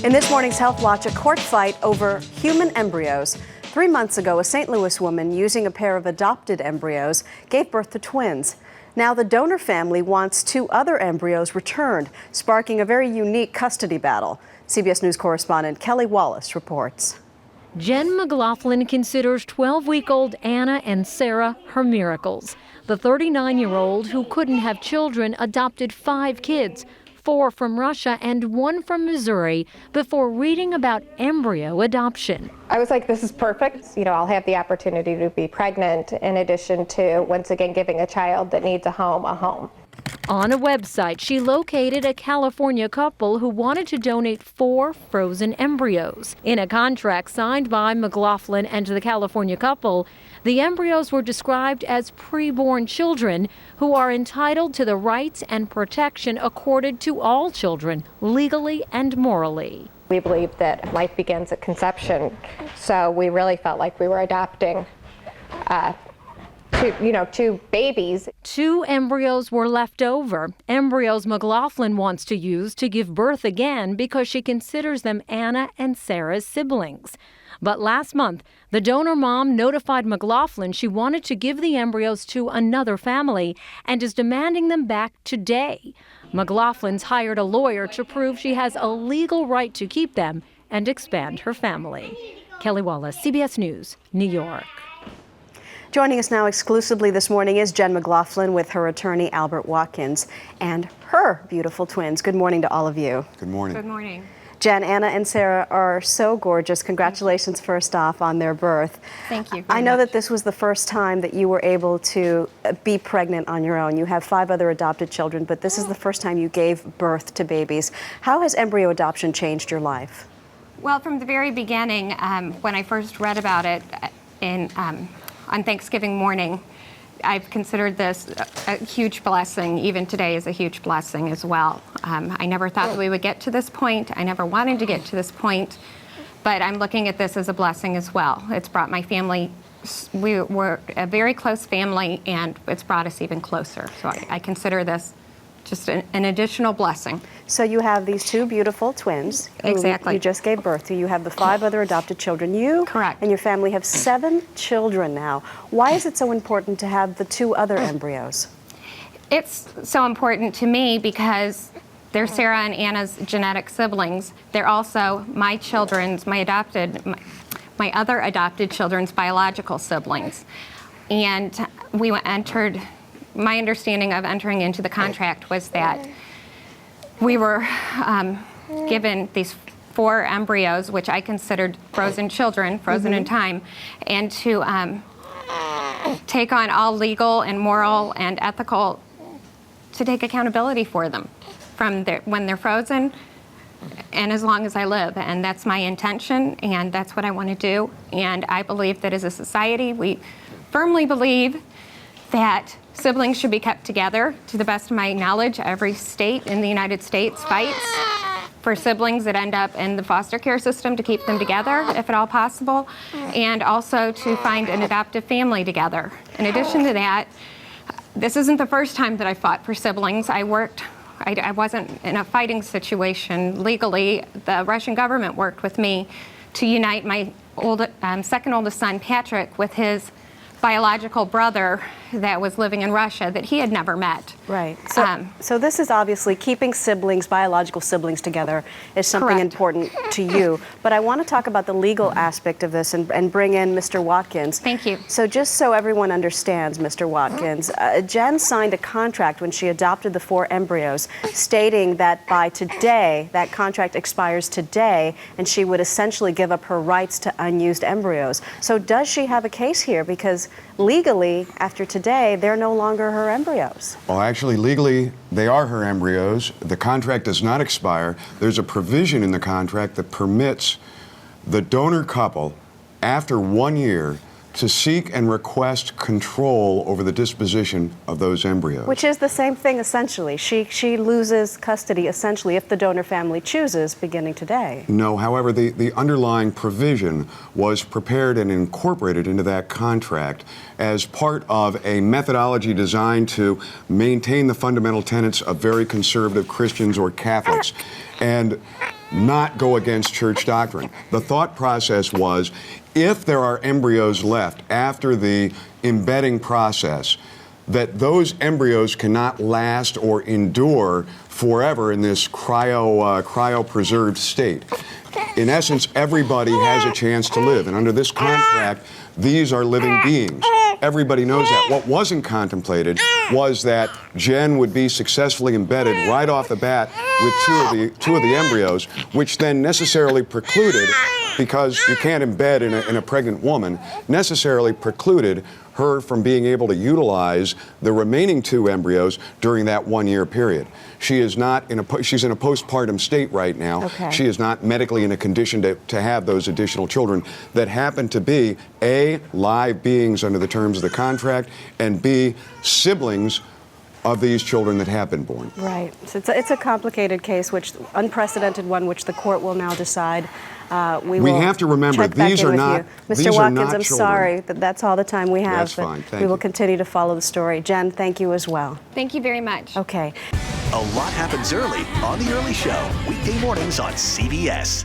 In this morning's Health Watch, a court fight over human embryos. 3 months ago, a St. Louis woman using a pair of adopted embryos gave birth to twins. Now the donor family wants 2 other embryos returned, sparking a very unique custody battle. CBS News correspondent Kelly Wallace reports. Jen McLaughlin considers 12-week-old Anna and Sarah her miracles. The 39-year-old who couldn't have children adopted 5 kids, 4 from Russia and 1 from Missouri, before reading about embryo adoption. I was like, this is perfect. I'll have the opportunity to be pregnant in addition to, once again, giving a child that needs a home. On a website, she located a California couple who wanted to donate 4 frozen embryos. In a contract signed by McLaughlin and the California couple, the embryos were described as preborn children who are entitled to the rights and protection accorded to all children, legally and morally. We believe that life begins at conception, so we really felt like we were adopting two babies. 2 embryos were left over. Embryos McLaughlin wants to use to give birth again because she considers them Anna and Sarah's siblings. But last month, the donor mom notified McLaughlin she wanted to give the embryos to another family and is demanding them back today. McLaughlin's hired a lawyer to prove she has a legal right to keep them and expand her family. Kelly Wallace, CBS News, New York. Joining us now exclusively this morning is Jen McLaughlin with her attorney Albert Watkins and her beautiful twins. Good morning to all of you. Good morning. Good morning. Jen, Anna, and Sarah are so gorgeous. Congratulations first off on their birth. Thank you. I know that this was the first time that you were able to be pregnant on your own. You have 5 other adopted children, but this is the first time you gave birth to babies. How has embryo adoption changed your life? Well, from the very beginning, when I first read about it on Thanksgiving morning, I've considered this a huge blessing. Even today is a huge blessing as well. I never thought that we would get to this point. I never wanted to get to this point, but I'm looking at this as a blessing as well. It's brought my family, we were a very close family, and it's brought us even closer. So I consider this just an additional blessing. So you have these 2 beautiful twins who Exactly. you just gave birth to. You have the 5 other adopted children. You Correct. and your family have 7 children now. Why is it so important to have the 2 other embryos? It's so important to me because they're Sarah and Anna's genetic siblings. They're also my children's, my other adopted children's biological siblings. And my understanding of entering into the contract was that we were given these 4 embryos, which I considered frozen children, frozen in time, and to take on all legal and moral and ethical, to take accountability for them from when they're frozen and as long as I live. And that's my intention, and that's what I want to do. And I believe that as a society, we firmly believe that siblings should be kept together. To the best of my knowledge, every state in the United States fights for siblings that end up in the foster care system to keep them together, if at all possible, and also to find an adoptive family together. In addition to that, this isn't the first time that I fought for siblings. I wasn't in a fighting situation legally. The Russian government worked with me to unite my second oldest son, Patrick, with his biological brother that was living in Russia that he had never met. Right. So this is obviously keeping siblings, biological siblings together is something Correct. important to you. But I want to talk about the legal aspect of this and bring in Mr. Watkins. Thank you. So just so everyone understands, Mr. Watkins, Jen signed a contract when she adopted the 4 embryos stating that by today, that contract expires today, and she would essentially give up her rights to unused embryos. So does she have a case here? Because legally, after today, they're no longer her embryos. Well, actually, legally, they are her embryos. The contract does not expire. There's a provision in the contract that permits the donor couple, after 1 year, to seek and request control over the disposition of those embryos. Which is the same thing, essentially. She loses custody, essentially, if the donor family chooses, beginning today. No, however, the underlying provision was prepared and incorporated into that contract as part of a methodology designed to maintain the fundamental tenets of very conservative Christians or Catholics. And not go against church doctrine. The thought process was, if there are embryos left after the embedding process, that those embryos cannot last or endure forever in this cryopreserved state. In essence, everybody has a chance to live, and under this contract, these are living beings. Everybody knows that. What wasn't contemplated was that Jen would be successfully embedded right off the bat with two of the embryos, which then necessarily precluded, because you can't embed in a pregnant woman, necessarily precluded her from being able to utilize the remaining 2 embryos during that 1-year period. She is not she's in a postpartum state right now. Okay. She is not medically in a condition to have those additional children that happen to be A, live beings under the terms of the contract, and B, siblings of these children that have been born. Right. So it's a complicated case, which unprecedented one, which the court will now decide. We have to remember, these are not Mr. these are Watkins, not I'm children. sorry that that's all the time we have. That's but fine. Thank we will you. continue to follow the story. Jen, thank you as well. Thank you very much. Okay. A lot happens early on The Early Show, weekday mornings on CBS.